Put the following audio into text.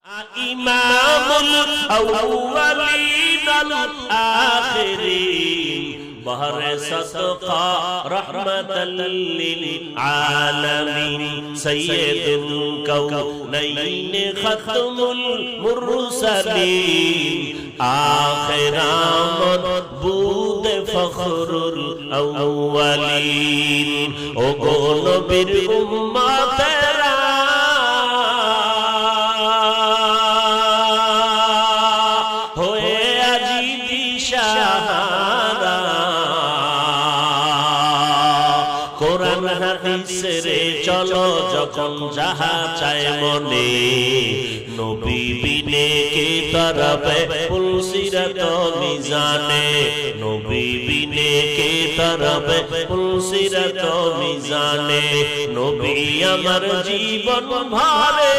ইমামুল আউয়ালিন আল আখিরিন বহরে সদকা রাহমাতাল লিল আলামিন সাইয়্যিদুল কাউনাইন খাতমুল মুরসালিন আখিরামত বুদ ফখরুল আউয়ালিন ও গো নবীর উম্মতেরা কোরআন হাদিস রে চলো যখন যাহা চায় মনে নবী বিনে কে তরবে পুলসিরাত মিজানে নবী বিনে কে তরবে পুলসিরাত মিজানে নবী আমার জীবন ভরে